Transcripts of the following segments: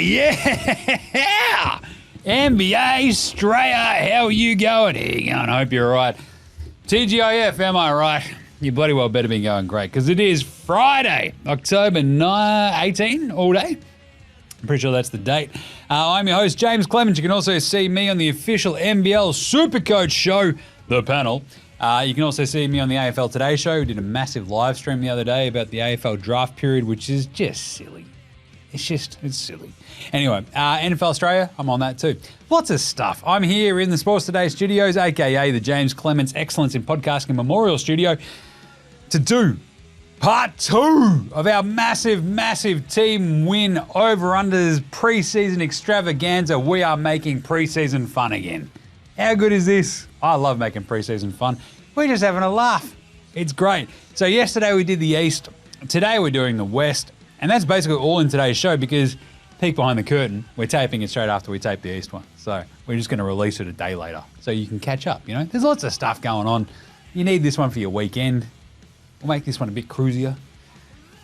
Yeah! NBA Straya, how are you going? Here you going? I hope you're all right. TGIF, am I right? You bloody well better be going great, because it is Friday, October 18, all day. I'm pretty sure that's the date. I'm your host, James Clemens. You can also see me on the official NBL Supercoach show, The Panel. You can also see me on the AFL Today show. We did a massive live stream the other day about the AFL draft period, which is just silly. It's silly. Anyway, NFL Australia, I'm on that too. Lots of stuff. I'm here in the Sports Today studios, aka the James Clements Excellence in Podcasting Memorial Studio, to do part 2 of our massive team win over-unders preseason extravaganza. We are making preseason fun again. How good is this? I love making preseason fun. We're just having a laugh. It's great. So yesterday we did the East. Today we're doing the West. And that's basically all in today's show, because peek behind the curtain, we're taping it straight after we tape the East one. So we're just going to release it a day later so you can catch up, you know. There's lots of stuff going on. You need this one for your weekend. We'll make this one a bit cruisier.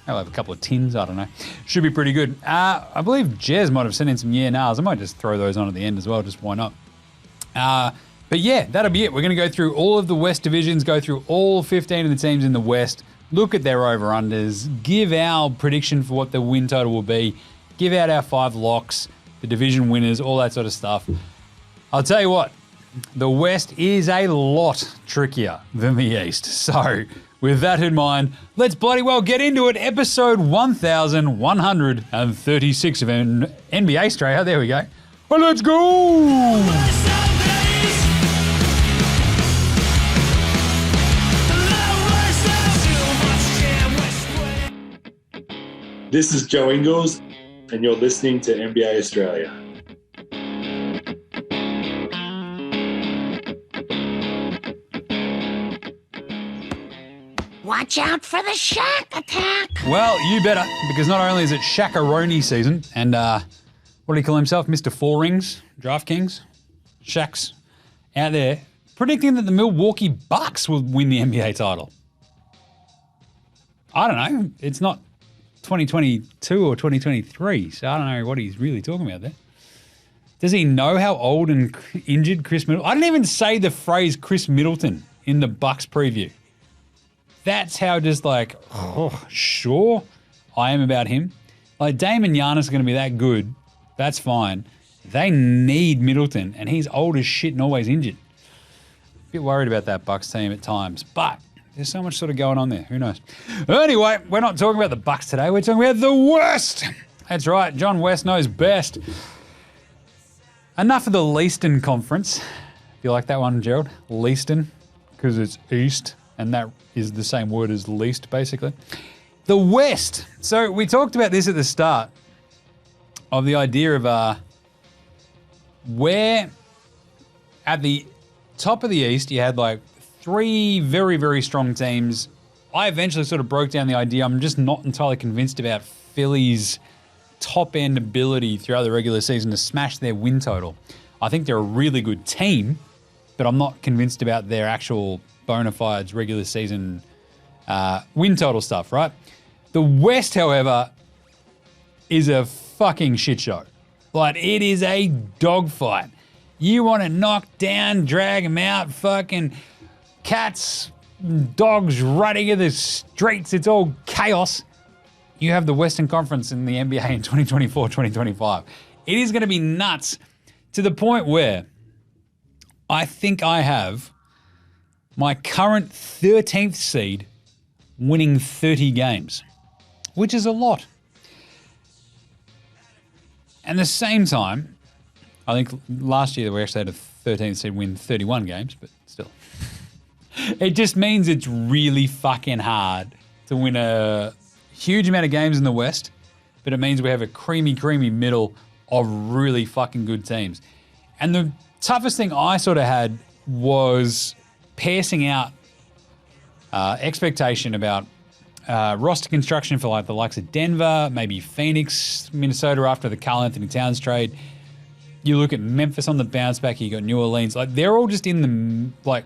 I'll have a couple of tins, I don't know. Should be pretty good. I believe Jez might have sent in some nails. I might just throw those on at the end as well, just why not. But yeah, that'll be it. We're going to go through all of the West divisions, go through all 15 of the teams in the West, look at their over-unders, give our prediction for what the win total will be, give out our 5 locks, the division winners, all that sort of stuff. I'll tell you what, the West is a lot trickier than the East. So with that in mind, let's bloody well get into it. Episode 1136 of NBA Straya. There we go. Well, let's go! This is Joe Ingles, and you're listening to NBA Australia. Watch out for the Shaq Attack. Well, you better, because not only is it Shaq-a-roni season, and what do you call himself, Mr. Four Rings, DraftKings, Shaq's out there predicting that the Milwaukee Bucks will win the NBA title. I don't know. It's not 2022 or 2023, so I don't know what he's really talking about there. Does he know how old and injured Chris Middleton? I didn't even say the phrase Chris Middleton in the Bucks preview. That's how just like, sure I am about him. Like, Dame and Giannis are going to be that good. That's fine. They need Middleton, and he's old as shit and always injured. A bit worried about that Bucks team at times, but there's so much sort of going on there. Who knows? Anyway, we're not talking about the Bucks today. We're talking about the West. That's right. John West knows best. Enough of the Leaston Conference. You like that one, Gerald? Leaston, because it's East, and that is the same word as least, basically. The West. So we talked about this at the start of the idea of where at the top of the East you had like 3 very, very strong teams. I eventually sort of broke down the idea. I'm just not entirely convinced about Philly's top-end ability throughout the regular season to smash their win total. I think they're a really good team, but I'm not convinced about their actual bona fides regular season win total stuff, right? The West, however, is a fucking shit show. Like, it is a dogfight. You want to knock down, drag them out, fucking cats, dogs running in the streets. It's all chaos. You have the Western Conference in the NBA in 2024-2025. It is going to be nuts to the point where I think I have my current 13th seed winning 30 games, which is a lot. And at the same time, I think last year we actually had a 13th seed win 31 games, but still. It just means it's really fucking hard to win a huge amount of games in the West, but it means we have a creamy middle of really fucking good teams. And the toughest thing I sort of had was passing out expectation about roster construction for like the likes of Denver, maybe Phoenix, Minnesota after the Karl Anthony Towns trade. You look at Memphis on the bounce back, you got New Orleans. Like, they're all just in the, like,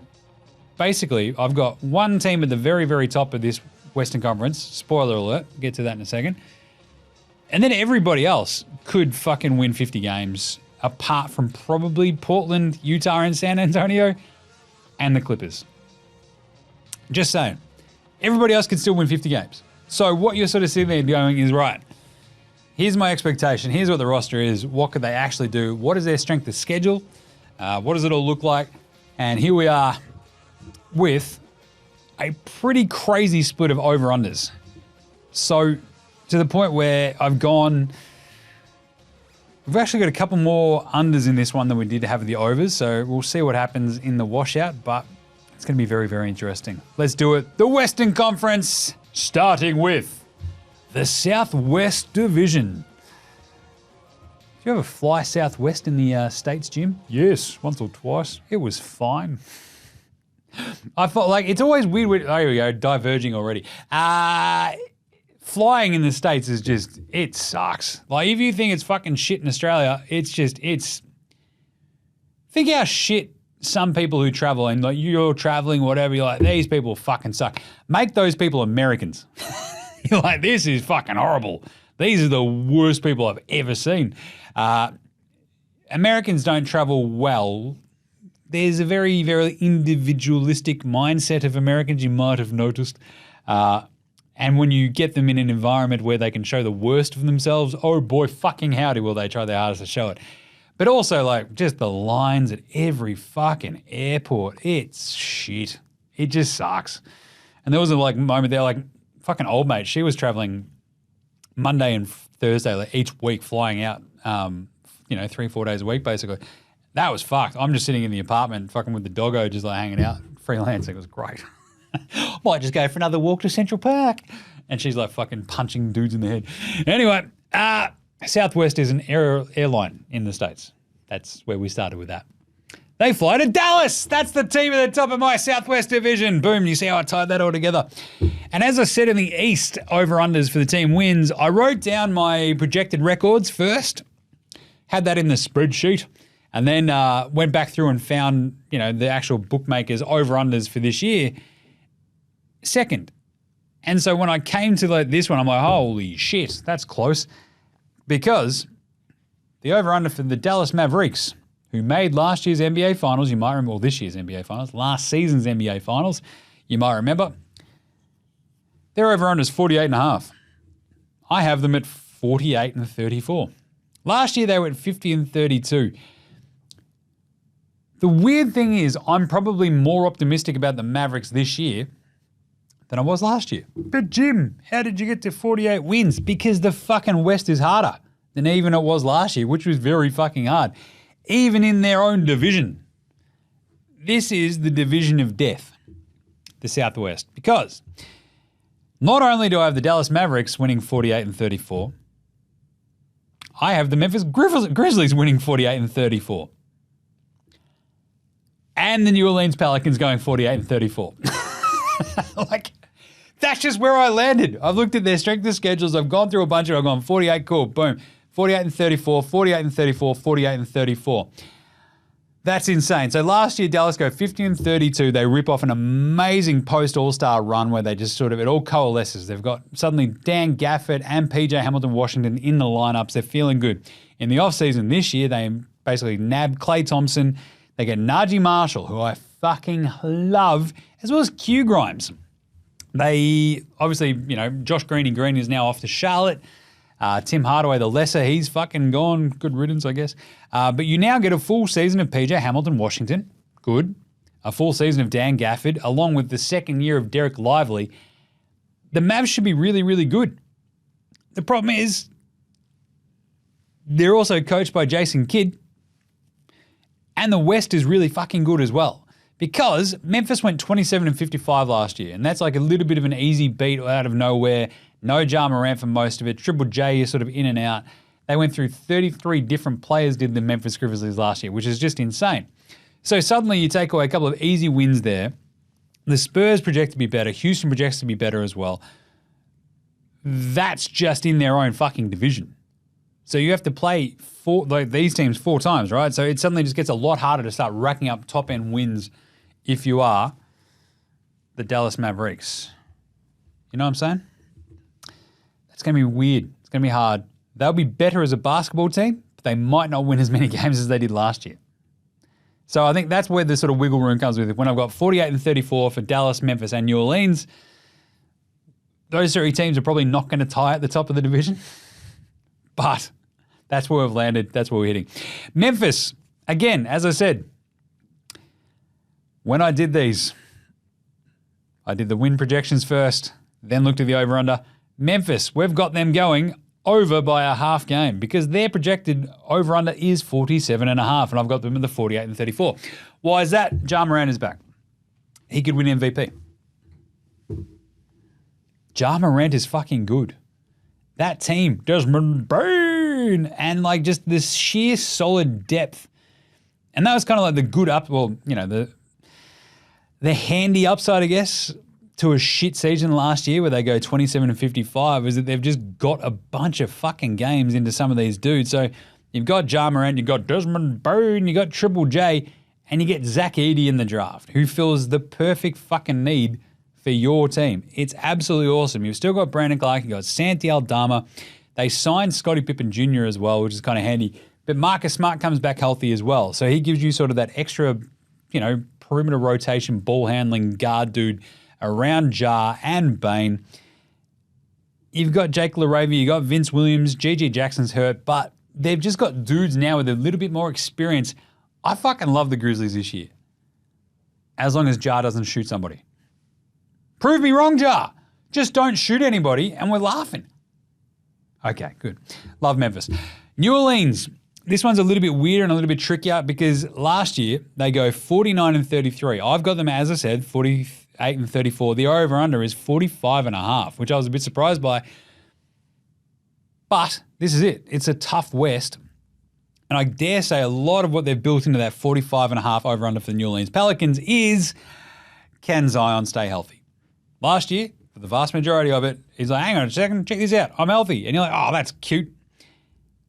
basically, I've got one team at the very, very top of this Western Conference. Spoiler alert, get to that in a second. And then everybody else could fucking win 50 games apart from probably Portland, Utah, and San Antonio and the Clippers. Just saying. Everybody else could still win 50 games. So what you're sort of sitting there going is, right, here's my expectation. Here's what the roster is. What could they actually do? What is their strength of schedule? What does it all look like? And here we are with a pretty crazy split of over-unders. So to the point where we've actually got a couple more unders in this one than we did have the overs. So we'll see what happens in the washout, but it's going to be very, very interesting. Let's do it. The Western Conference, starting with the Southwest Division. Did you ever fly Southwest in the States, Jim? Yes, once or twice. It was fine. I felt like it's always weird. Oh, here we go, diverging already. Flying in the States is just, it sucks. Like, if you think it's fucking shit in Australia, it's think how shit some people who travel, and like you're traveling, whatever, you're like, these people fucking suck. Make those people Americans. You're like, this is fucking horrible. These are the worst people I've ever seen. Americans don't travel well. There's a very, very individualistic mindset of Americans, you might have noticed. And when you get them in an environment where they can show the worst of themselves, oh boy, fucking howdy will they try their hardest to show it. But also, like, just the lines at every fucking airport, it's shit. It just sucks. And there was a like moment there, like, fucking old mate, she was traveling Monday and Thursday, like, each week, flying out, 3-4 days a week, basically. That was fucked. I'm just sitting in the apartment, fucking with the doggo, just like hanging out, freelancing. It was great. Might just go for another walk to Central Park. And she's like fucking punching dudes in the head. Anyway, Southwest is an airline in the States. That's where we started with that. They fly to Dallas. That's the team at the top of my Southwest division. Boom, you see how I tied that all together. And as I said in the East, over-unders for the team wins, I wrote down my projected records first, had that in the spreadsheet, and then went back through and found, the actual bookmakers over-unders for this year second. And so when I came to this one, I'm like, holy shit, that's close. Because the over-under for the Dallas Mavericks, who made last year's NBA Finals, you might remember, this year's NBA Finals, last season's NBA Finals, you might remember, their over-under is 48.5. I have them at 48-34. Last year they went 50-32. The weird thing is I'm probably more optimistic about the Mavericks this year than I was last year. But Jim, how did you get to 48 wins? Because the fucking West is harder than even it was last year, which was very fucking hard. Even in their own division. This is the division of death, the Southwest. Because not only do I have the Dallas Mavericks winning 48-34, I have the Memphis Grizzlies winning 48-34. And the New Orleans Pelicans going 48-34. That's just where I landed. I've looked at their strength of schedules. I've gone through a bunch of them. I've gone 48, cool, boom. 48-34, 48-34, 48-34. That's insane. So last year, Dallas go 50-32. They rip off an amazing post-All-Star run where they just sort of, it all coalesces. They've got suddenly Dan Gafford and PJ Hamilton-Washington in the lineups. They're feeling good. In the offseason this year, they basically nabbed Klay Thompson. They get Najee Marshall, who I fucking love, as well as Q Grimes. They, obviously, Josh Green is now off to Charlotte. Tim Hardaway, the lesser, he's fucking gone. Good riddance, I guess. But you now get a full season of PJ Hamilton-Washington. Good. A full season of Dan Gafford, along with the second year of Derek Lively. The Mavs should be really, really good. The problem is they're also coached by Jason Kidd. And the West is really fucking good as well. Because Memphis went 27-55 last year, and that's like a little bit of an easy beat out of nowhere. No Ja Morant for most of it. Triple J is sort of in and out. They went through 33 different players did the Memphis Grizzlies last year, which is just insane. So suddenly you take away a couple of easy wins there. The Spurs project to be better. Houston projects to be better as well. That's just in their own fucking division. So you have to play these teams 4 times, right? So it suddenly just gets a lot harder to start racking up top-end wins if you are the Dallas Mavericks. You know what I'm saying? It's going to be weird. It's going to be hard. They'll be better as a basketball team, but they might not win as many games as they did last year. So I think that's where the sort of wiggle room comes with. When I've got 48 and 34 for Dallas, Memphis, and New Orleans, those three teams are probably not going to tie at the top of the division. But that's where we've landed. That's where we're hitting. Memphis, again, as I said, when I did these, I did the win projections first, then looked at the over-under. Memphis, we've got them going over by a half game because their projected over-under is 47.5, and I've got them in the 48 and 34. Why is that? Ja Morant is back. He could win MVP. Ja Morant is fucking good. That team does burn, and like just this sheer solid depth. And that was kind of like the good up, well, you know, the handy upside, I guess, to a shit season last year where they go 27 and 55 is that they've just got a bunch of fucking games into some of these dudes. So you've got Ja Morant, you've got Desmond Bane, you got Triple J, and you get Zach Edey in the draft, who fills the perfect fucking need for your team. It's absolutely awesome. You've still got Brandon Clark, you've got Santi Aldama. They signed Scottie Pippen Jr. as well, which is kind of handy. But Marcus Smart comes back healthy as well. So he gives you sort of that extra, you know, perimeter rotation, ball handling guard dude around Ja and Bane. You've got Jake LaRavia, you've got Vince Williams, G.G. Jackson's hurt, but they've just got dudes now with a little bit more experience. I fucking love the Grizzlies this year. As long as Ja doesn't shoot somebody. Prove me wrong, Ja. Just don't shoot anybody and we're laughing. Okay, good. Love Memphis. New Orleans. This one's a little bit weirder and a little bit trickier because last year they go 49 and 33. I've got them, as I said, 48 and 34. The over-under is 45.5, which I was a bit surprised by. But this is it. It's a tough West. And I dare say a lot of what they've built into that 45.5 over-under for the New Orleans Pelicans is, can Zion stay healthy? Last year, for the vast majority of it, he's like, hang on a second, check this out. I'm healthy. And you're like, oh, that's cute.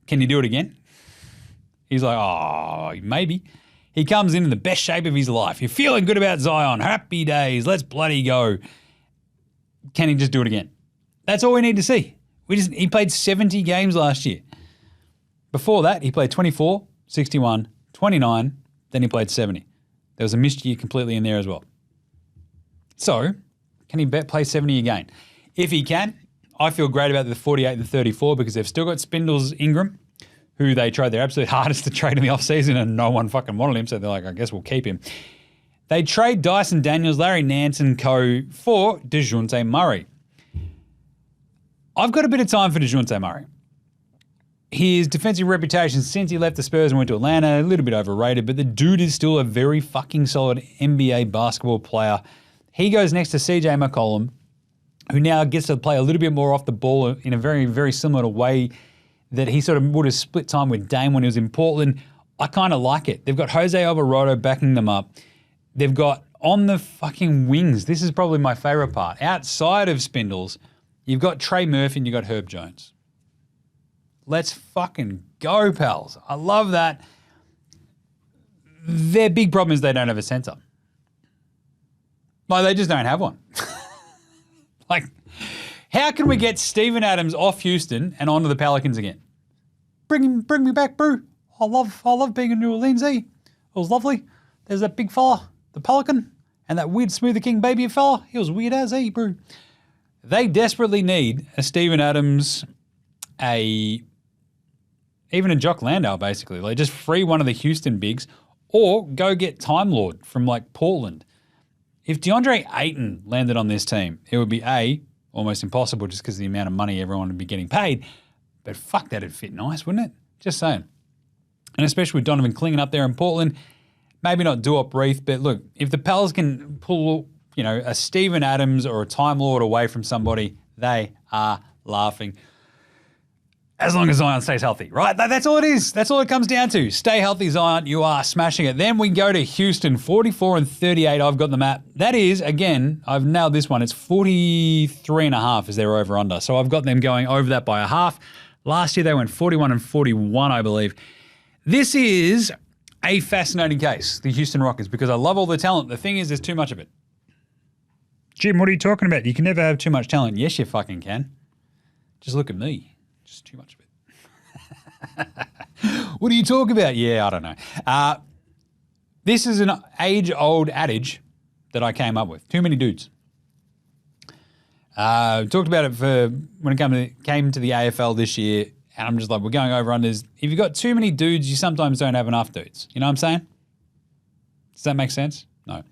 Can you do it again? He's like, oh, maybe. He comes in the best shape of his life. You're feeling good about Zion. Happy days. Let's bloody go. Can he just do it again? That's all we need to see. He played 70 games last year. Before that, he played 24, 61, 29, then he played 70. There was a missed year completely in there as well. So, can he play 70 again? If he can, I feel great about the 48 and 34 because they've still got Spindles Ingram, who they tried their absolute hardest to trade in the offseason and no one fucking wanted him, so they're like, I guess we'll keep him. They trade Dyson Daniels, Larry Nance and co. for DeJounte Murray. I've got a bit of time for DeJounte Murray. His defensive reputation since he left the Spurs and went to Atlanta, a little bit overrated, but the dude is still a very fucking solid NBA basketball player. He goes next to CJ McCollum, who now gets to play a little bit more off the ball in a very, very similar way that he sort of would have split time with Dame when he was in Portland. I kind of like it. They've got Jose Alvarado backing them up. They've got on the fucking wings, this is probably my favorite part, outside of Spindles, you've got Trey Murphy and you've got Herb Jones. Let's fucking go, pals. I love that. Their big problem is they don't have a center. Like, they just don't have one. Like, how can we get Steven Adams off Houston and onto the Pelicans again? Bring me back, bro. I love being in New Orleans, eh? It was lovely. There's that big fella, the Pelican, and that weird Smoothie King baby fella. He was weird as, eh, bro? They desperately need a Steven Adams, even a Jock Landale, basically. Like, just free one of the Houston bigs or go get Time Lord from, like, Portland. If DeAndre Ayton landed on this team, it would be almost impossible just because of the amount of money everyone would be getting paid. But fuck, that'd fit nice, wouldn't it? Just saying. And especially with Donovan Clingan up there in Portland, maybe not Duop Reith, but look, if the Pels can pull, a Steven Adams or a Time Lord away from somebody, they are laughing. As long as Zion stays healthy, right? That's all it is. That's all it comes down to. Stay healthy, Zion. You are smashing it. Then we go to Houston, 44 and 38. I've got the map. That is, again, I've nailed this one. It's 43.5 is their over-under. So I've got them going over that by a half. Last year they went 41 and 41, I believe. This is a fascinating case, the Houston Rockets, because I love all the talent. The thing is, there's too much of it. Jim, what are you talking about? You can never have too much talent. Yes, you fucking can. Just look at me. Just too much of it. What are you talking about? Yeah, I don't know. This is an age-old adage that I came up with. Too many dudes. Talked about it for when it came to the AFL this year, and I'm just like, we're going over unders. If you've got too many dudes, you sometimes don't have enough dudes. You know what I'm saying? Does that make sense? No.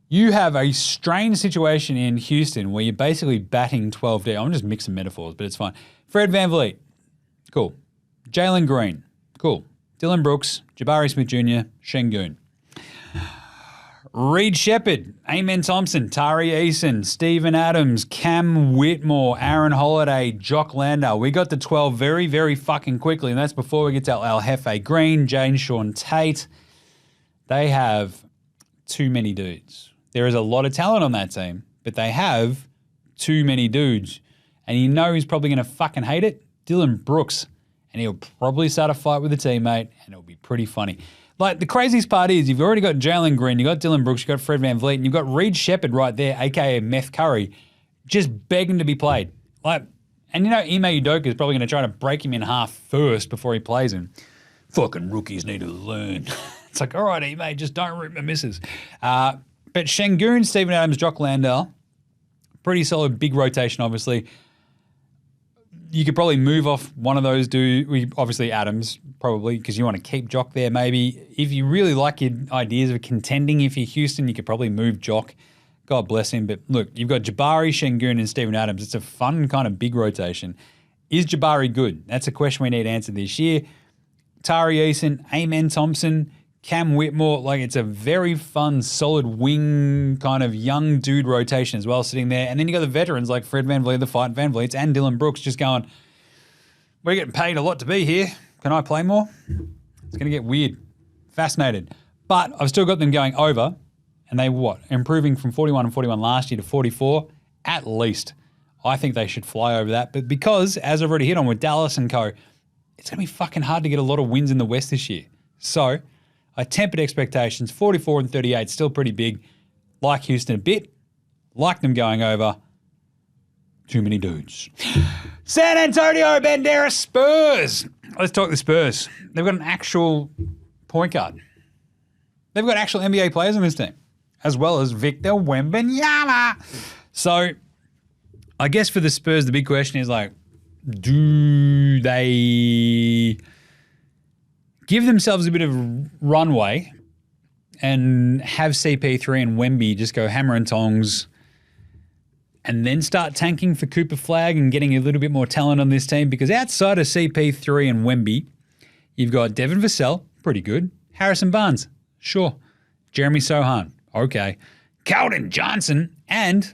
You have a strange situation in Houston where you're basically batting 12 deep. I'm just mixing metaphors, but it's fine. Fred VanVleet, cool. Jalen Green, cool. Dylan Brooks, Jabari Smith Jr., Şengün. Reed Shepherd, Amen Thompson, Tari Eason, Steven Adams, Cam Whitmore, Aaron Holiday, Jock Landale. We got to 12 very, very fucking quickly, and that's before we get to Al Jefe Green, Jane Sean Tate. They have too many dudes. There is a lot of talent on that team, but they have too many dudes. And you know who's probably going to fucking hate it? Dylan Brooks. And he'll probably start a fight with a teammate, and it'll be pretty funny. Like, the craziest part is you've already got Jalen Green, you've got Dylan Brooks, you've got Fred VanVleet, and you've got Reed Shepherd right there, a.k.a. Meth Curry, just begging to be played. Like, and you know Ime Udoka is probably going to try to break him in half first before he plays him. Fucking rookies need to learn. It's like, all right, Ime, just don't rip my misses. But Şengün, Steven Adams, Jock Landale, pretty solid, big rotation, obviously. You could probably move off one of those dudes, obviously Adams, probably, because you want to keep Jock there maybe. If you really like your ideas of contending, if you're Houston, you could probably move Jock. God bless him. But look, you've got Jabari, Şengün, and Steven Adams. It's a fun kind of big rotation. Is Jabari good? That's a question we need answered this year. Tari Eason, Amen Thompson, Cam Whitmore, like it's a very fun, solid wing kind of young dude rotation as well sitting there. And then you got the veterans like Fred VanVleet, the Fight VanVleets, and Dylan Brooks just going, we're getting paid a lot to be here. Can I play more? It's going to get weird. Fascinated. But I've still got them going over, and they improving from 41 and 41 last year to 44 at least. I think they should fly over that. But because, as I've already hit on with Dallas and co, it's going to be fucking hard to get a lot of wins in the West this year. So I tempered expectations. 44 and 38, still pretty big. Like Houston a bit. Like them going over. Too many dudes. San Antonio Banderas Spurs. Let's talk the Spurs. They've got an actual point guard. They've got actual NBA players on this team, as well as Victor Wembanyama. So I guess for the Spurs, the big question is like, do they give themselves a bit of runway and have CP3 and Wemby just go hammer and tongs and then start tanking for Cooper Flagg and getting a little bit more talent on this team? Because outside of CP3 and Wemby, you've got Devin Vassell, pretty good. Harrison Barnes, sure. Jeremy Sohan, okay. Keldon Johnson, and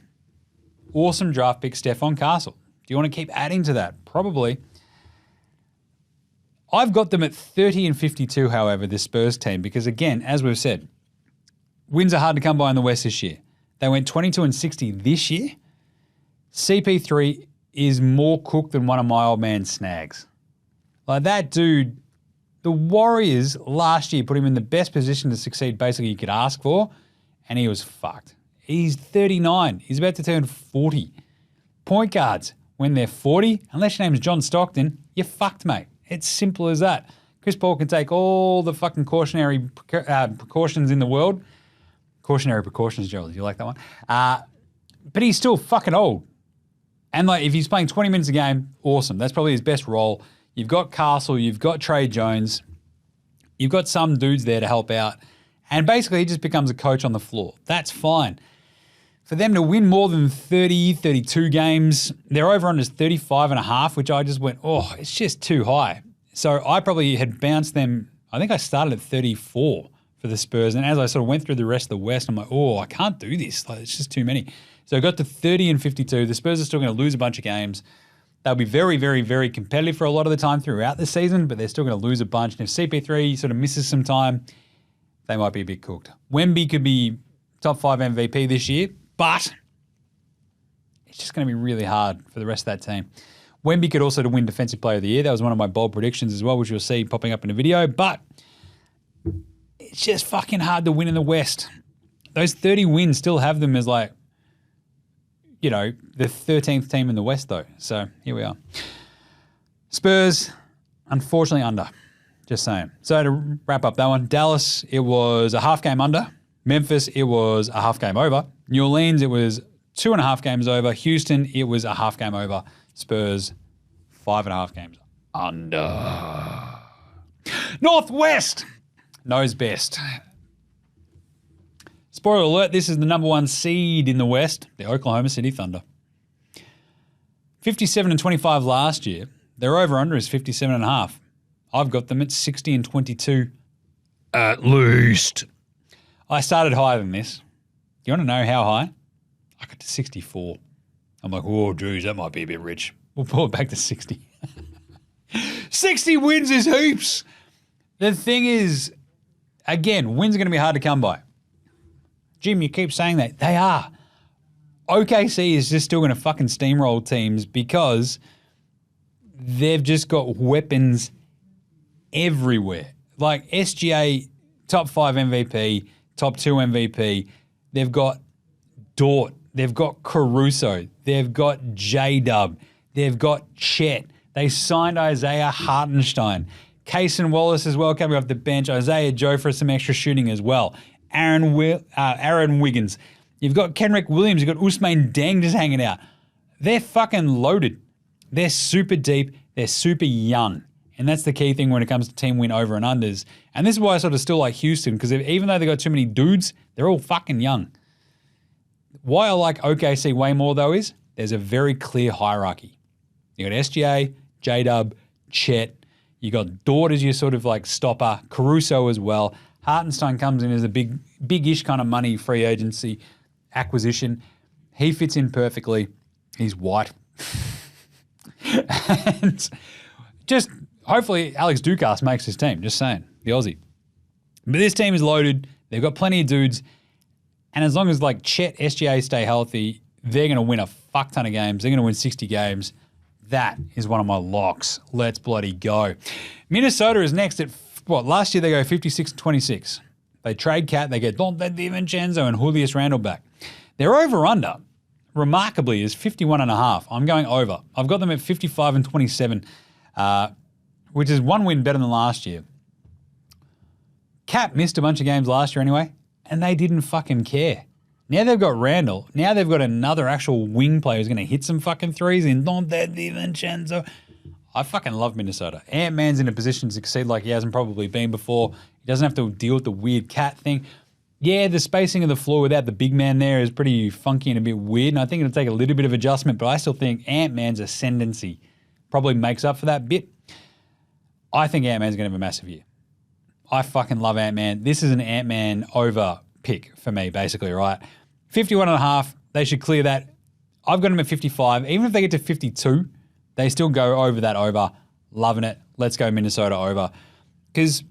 awesome draft pick Stephon Castle. Do you want to keep adding to that? Probably. I've got them at 30 and 52, however, this Spurs team, because again, as we've said, wins are hard to come by in the West this year. They went 22 and 60 this year. CP3 is more cooked than one of my old man's snags. Like that dude, the Warriors last year put him in the best position to succeed basically you could ask for, and he was fucked. He's 39. He's about to turn 40. Point guards, when they're 40, unless your name's John Stockton, you're fucked, mate. It's simple as that. Chris Paul can take all the fucking cautionary precautions in the world. Cautionary precautions, Gerald. You like that one? But he's still fucking old. And like, if he's playing 20 minutes a game, awesome. That's probably his best role. You've got Castle, you've got Trey Jones, you've got some dudes there to help out. And basically he just becomes a coach on the floor. That's fine. For them to win more than 30, 32 games, their over-under is 35 and a half, which I just went, oh, it's just too high. So I probably had bounced them. I think I started at 34 for the Spurs. And as I sort of went through the rest of the West, I'm like, oh, I can't do this. Like, it's just too many. So I got to 30 and 52. The Spurs are still going to lose a bunch of games. They'll be very, very, very competitive for a lot of the time throughout the season, but they're still going to lose a bunch. And if CP3 sort of misses some time, they might be a bit cooked. Wemby could be top 5 MVP this year, but it's just going to be really hard for the rest of that team. Wemby could also win Defensive Player of the Year. That was one of my bold predictions as well, which you'll see popping up in a video. But it's just fucking hard to win in the West. Those 30 wins still have them as like, you know, the 13th team in the West though. So here we are. Spurs, Unfortunately under. Just saying. So to wrap up that one, Dallas, it was a half game under. Memphis, it was a half game over. New Orleans, it was 2.5 games over. Houston, it was a half game over. Spurs, 5.5 games under. Northwest knows best. Spoiler alert, this is the number 1 seed in the West, the Oklahoma City Thunder. 57-25 last year. Their over-under is 57.5. I've got them at 60-22 at least. I started higher than this. You want to know how high? I got to 64. I'm like, oh, geez, that might be a bit rich. We'll pull it back to 60. 60 wins is heaps. The thing is, again, wins are going to be hard to come by. Jim, you keep saying that. They are. OKC is just still going to fucking steamroll teams because they've just got weapons everywhere. Like SGA, top 5 MVP, top 2 MVP. They've got Dort. They've got Caruso. They've got J-Dub. They've got Chet. They signed Isaiah Hartenstein. Cason Wallace as well coming off the bench. Isaiah Joe for some extra shooting as well. Aaron Wiggins. You've got Kenrick Williams. You've got Ousmane Deng just hanging out. They're fucking loaded. They're super deep. They're super young. And that's the key thing when it comes to team win over and unders. And this is why I sort of still like Houston, because even though they got too many dudes, they're all fucking young. Why I like OKC way more, though, is there's a very clear hierarchy. You got SGA, J-Dub, Chet. You got Dort as your sort of like stopper, Caruso as well. Hartenstein comes in as a big-ish kind of money free agency acquisition. He fits in perfectly. He's white. And just hopefully Alex Dukas makes his team. Just saying, the Aussie. But this team is loaded. They've got plenty of dudes. And as long as like Chet, SGA stay healthy, they're going to win a fuck ton of games. They're going to win 60 games. That is one of my locks. Let's bloody go. Minnesota is next at, last year they go 56-26. They trade Cat. They get Dante DiVincenzo and Julius Randle back. Their over-under, remarkably, is 51.5. I'm going over. I've got them at 55-27, which is one win better than last year. Cat missed a bunch of games last year anyway, and they didn't fucking care. Now they've got Randall. Now they've got another actual wing player who's going to hit some fucking threes in Dante DiVincenzo. I fucking love Minnesota. Ant-Man's in a position to succeed like he hasn't probably been before. He doesn't have to deal with the weird Cat thing. Yeah, the spacing of the floor without the big man there is pretty funky and a bit weird, and I think it'll take a little bit of adjustment, but I still think Ant-Man's ascendancy probably makes up for that bit. I think Ant-Man's going to have a massive year. I fucking love Ant-Man. This is an Ant-Man over pick for me, basically, right? 51.5, they should clear that. I've got them at 55. Even if they get to 52, they still go over that over. Loving it. Let's go Minnesota over. Because,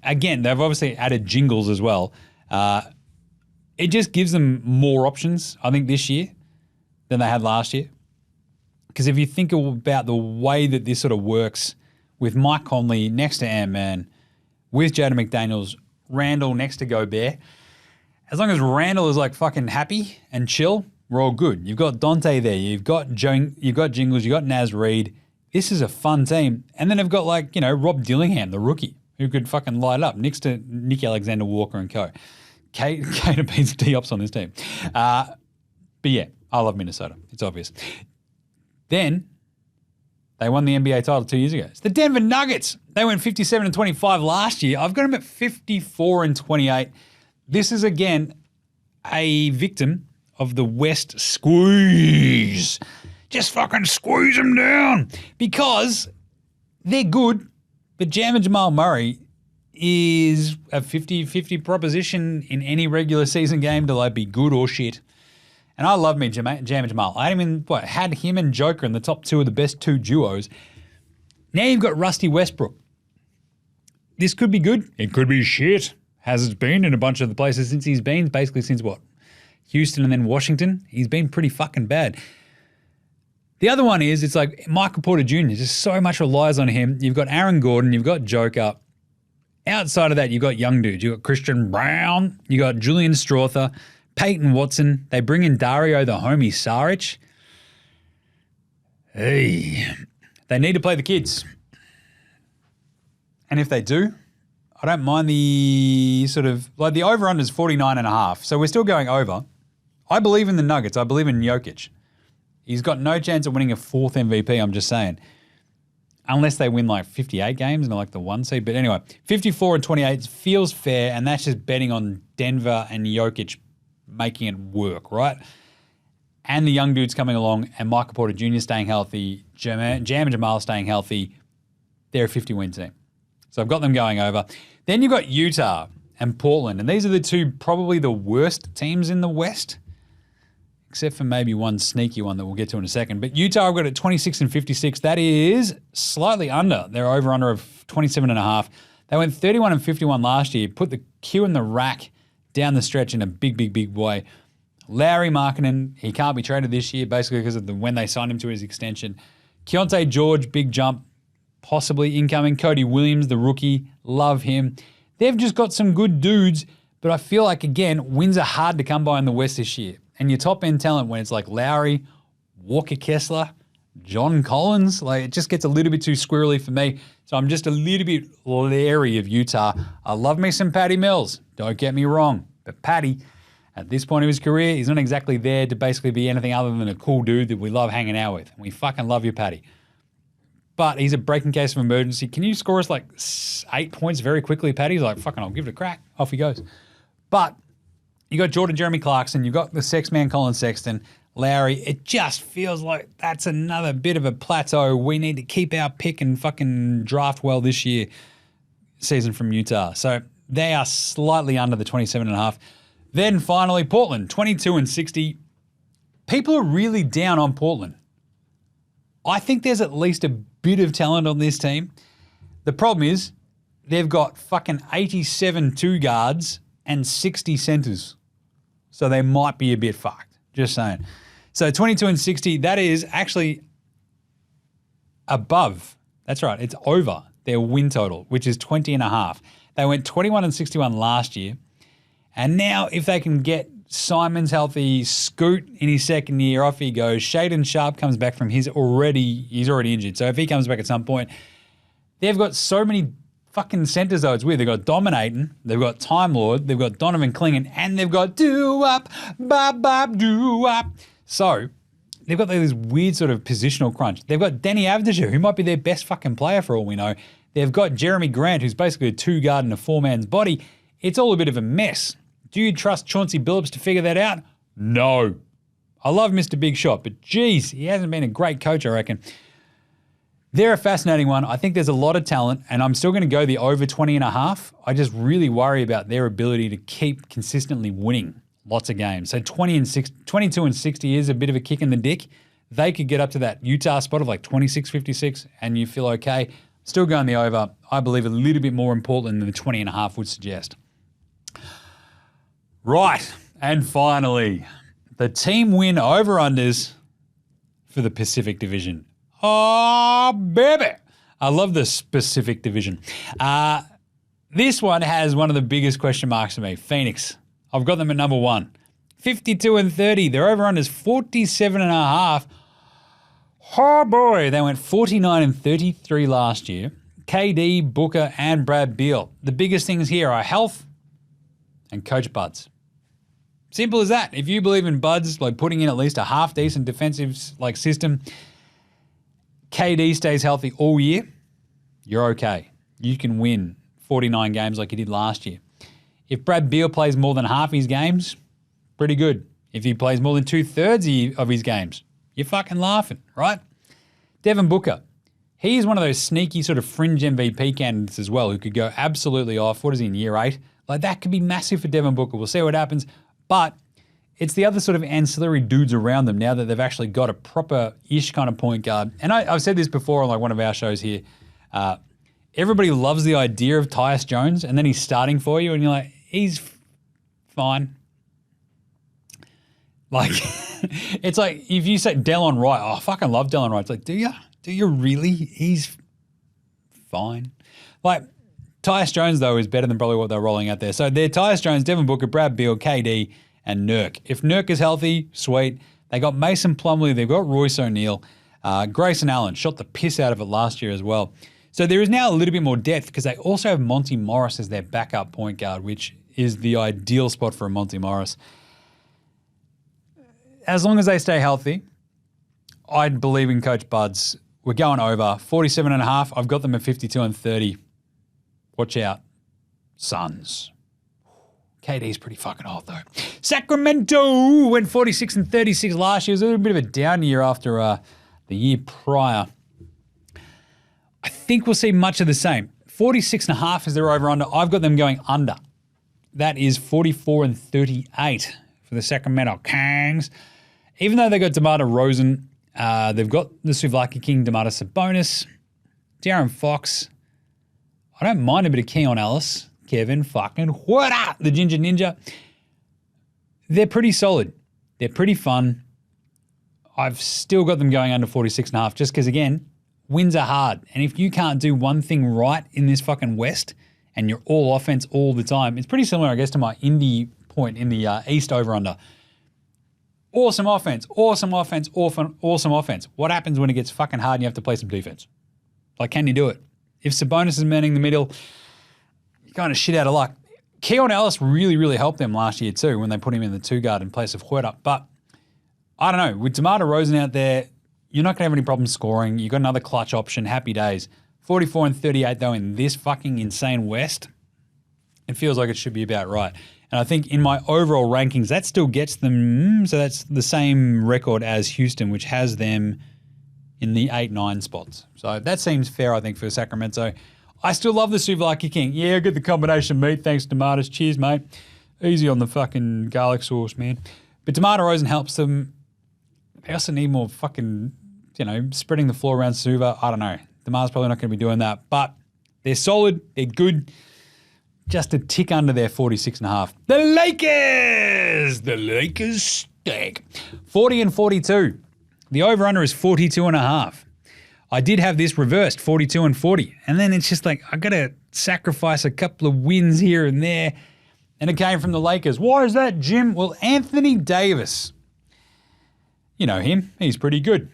again, they've obviously added jingles as well. It just gives them more options, I think, this year than they had last year. Because if you think about the way that this sort of works with Mike Conley next to Ant-Man, with Jaden McDaniels, Randall next to Gobert, as long as Randall is like fucking happy and chill, we're all good. You've got Dante there. You've got Jingles. You've got Naz Reid. This is a fun team. And then they've got like, Rob Dillingham, the rookie, who could fucking light up next to Nick Alexander-Walker and co. Cater beats D-Ops on this team. But yeah, I love Minnesota. It's obvious. Then they won the NBA title 2 years ago. It's the Denver Nuggets. They went 57-25 last year. I've got them at 54-28. This is, again, a victim of the West squeeze. Just fucking squeeze them down. Because they're good, but Jam and Jamal Murray is a 50-50 proposition in any regular season game to like be good or shit. And I love me Jam and Jamal. I had him and Joker in the top 2 of the best 2 duos. Now you've got Rusty Westbrook. This could be good. It could be shit. Has it been in a bunch of the places since he's been? Basically since what? Houston and then Washington. He's been pretty fucking bad. The other one is, it's like Michael Porter Jr. just so much relies on him. You've got Aaron Gordon. You've got Joker. Outside of that, you've got young dudes. You've got Christian Brown. You got Julian Strother. Peyton Watson. They bring in Dario the homie Saric. Hey. They need to play the kids. And if they do, I don't mind the sort of, like the over-under is 49.5. So we're still going over. I believe in the Nuggets. I believe in Jokic. He's got no chance of winning a fourth MVP, I'm just saying. Unless they win like 58 games and they're like the 1 seed. But anyway, 54 and 28 feels fair, and that's just betting on Denver and Jokic making it work, right? And the young dudes coming along, and Michael Porter Jr. staying healthy, Jam and Jamal staying healthy. They're a 50-win team. So I've got them going over. Then you've got Utah and Portland, and these are the two probably the worst teams in the West, except for maybe one sneaky one that we'll get to in a second. But Utah, I've got at 26 and 56. That is slightly under their over-under of 27.5. They went 31 and 51 last year, put the Q in the rack down the stretch in a big, big, big way. Larry Markkinen, he can't be traded this year basically because of when they signed him to his extension. Keontae George, big jump, possibly incoming. Cody Williams, the rookie, love him. They've just got some good dudes, but I feel like, again, wins are hard to come by in the West this year. And your top-end talent, when it's like Lowry, Walker Kessler, John Collins, like it just gets a little bit too squirrely for me. So I'm just a little bit leery of Utah. I love me some Patty Mills. Don't get me wrong. But Patty, at this point of his career, he's not exactly there to basically be anything other than a cool dude that we love hanging out with. We fucking love you, Patty. But he's a breaking case of emergency. Can you score us like 8 points very quickly, Patty? He's like, fucking, I'll give it a crack. Off he goes. But you got Jordan Jeremy Clarkson, you got the sex man Colin Sexton, Lowry. It just feels like that's another bit of a plateau. We need to keep our pick and fucking draft well this year season from Utah. So they are slightly under the 27.5. Then finally, Portland, 22 and 60. People are really down on Portland. I think there's at least a bit of talent on this team. The problem is they've got fucking 87 two guards and 60 centers. So they might be a bit fucked. Just saying. So 22 and 60, that is actually above. That's right. It's over their win total, which is 20.5. They went 21 and 61 last year. And now if they can get Simon's healthy, Scoot in his second year, off he goes. Shaden Sharp comes back from he's already injured. So if he comes back at some point, they've got so many fucking centers though. It's weird. They've got Dominating, they've got Time Lord, they've got Donovan Clingan, and they've got Do-Up, Bop, Do-Up. So they've got this weird sort of positional crunch. They've got Danny Avdija, who might be their best fucking player for all we know. They've got Jeremy Grant, who's basically a two-guard and a four-man's body. It's all a bit of a mess. Do you trust Chauncey Billups to figure that out? No. I love Mr. Big Shot, but geez, he hasn't been a great coach, I reckon. They're a fascinating one. I think there's a lot of talent, and I'm still going to go the over 20.5. I just really worry about their ability to keep consistently winning lots of games. So 22 and 60 is a bit of a kick in the dick. They could get up to that Utah spot of like 26, 56, and you feel okay. Still going the over. I believe a little bit more in Portland than the 20.5 would suggest. Right, and finally, the team win over-unders for the Pacific Division. Oh, baby. I love the Pacific Division. This one has one of the biggest question marks for me. Phoenix. I've got them at number 1. 52 and 30. Their over-unders 47.5. Oh, boy. They went 49 and 33 last year. KD, Booker, and Brad Beal. The biggest things here are health and Coach Buds. Simple as that. If you believe in Buds, like putting in at least a half-decent defensive like system, KD stays healthy all year, you're okay. You can win 49 games like you did last year. If Brad Beal plays more than half his games, pretty good. If he plays more than 2/3 of his games, you're fucking laughing, right? Devin Booker. He's one of those sneaky sort of fringe MVP candidates as well who could go absolutely off. What is he in year 8? Like that could be massive for Devin Booker. We'll see what happens. But it's the other sort of ancillary dudes around them now that they've actually got a proper-ish kind of point guard. And I've said this before on like one of our shows here. Everybody loves the idea of Tyus Jones, and then he's starting for you, and you're like, he's fine. Like, it's like if you say Delon Wright, oh, I fucking love Delon Wright. It's like, do you? Do you really? He's fine. Like, Tyus Jones, though, is better than probably what they're rolling out there. So they're Tyus Jones, Devin Booker, Brad Beal, KD, and Nurk. If Nurk is healthy, sweet. They got Mason Plumlee. They've got Royce O'Neal. Grayson Allen shot the piss out of it last year as well. So there is now a little bit more depth because they also have Monty Morris as their backup point guard, which is the ideal spot for a Monty Morris. As long as they stay healthy, I believe in Coach Buds. We're going over 47.5. I've got them at 52-30. Watch out, Suns. KD's pretty fucking old though. Sacramento went 46-36 last year. It was a little bit of a down year after the year prior. I think we'll see much of the same. 46.5 is their over-under. I've got them going under. That is 44-38 for the Sacramento Kings. Even though they got DeMar DeRozan, they've got the Souvlaki King, Domantas Sabonis, De'Aaron Fox. I don't mind a bit of Keon Ellis. Kevin fucking Huerta, the Ginger Ninja. They're pretty solid. They're pretty fun. I've still got them going under 46.5 just because, again, wins are hard. And if you can't do one thing right in this fucking West and you're all offense all the time, it's pretty similar, I guess, to my indie point in the East over-under. Awesome offense, awesome offense, awesome offense. What happens when it gets fucking hard and you have to play some defense? Like, can you do it? If Sabonis is manning the middle, you're kind of shit out of luck. Keon Ellis really, really helped them last year too when they put him in the two guard in place of Huerta. But I don't know. With DeMar DeRozan out there, you're not going to have any problems scoring. You've got another clutch option. Happy days. 44-38 though in this fucking insane West. It feels like it should be about right. And I think in my overall rankings, that still gets them, so that's the same record as Houston, which has them in the 8-9 spots. So that seems fair, I think, for Sacramento. I still love the Souvlaki King. Yeah, good the combination meat. Thanks, Domantas. Cheers, mate. Easy on the fucking garlic sauce, man. But DeMar DeRozan helps them. They also need more fucking, spreading the floor around Suva. I don't know. DeMar's probably not going to be doing that. But they're solid. They're good. Just a tick under their 46.5. The Lakers! The Lakers stink. 40-42. The over-under is 42.5. I did have this reversed, 42-40. And then it's just like, I got to sacrifice a couple of wins here and there. And it came from the Lakers. Why is that, Jim? Well, Anthony Davis. You know him. He's pretty good.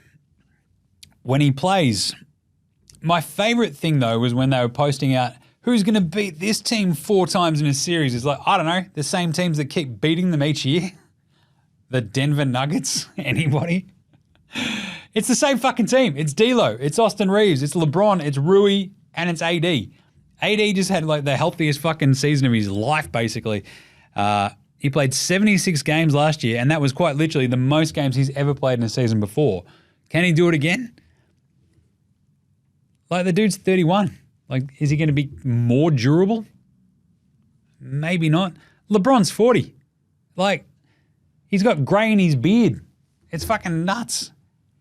When he plays. My favorite thing, though, was when they were posting out who's going to beat this team 4 times in a series. It's like, I don't know, the same teams that keep beating them each year. The Denver Nuggets. Anybody? It's the same fucking team. It's D'Lo. It's Austin Reeves. It's LeBron. It's Rui. And it's AD. AD just had like the healthiest fucking season of his life, basically. He played 76 games last year, and that was quite literally the most games he's ever played in a season before. Can he do it again? Like, the dude's 31. Like, is he going to be more durable? Maybe not. LeBron's 40. Like, he's got grey in his beard. It's fucking nuts.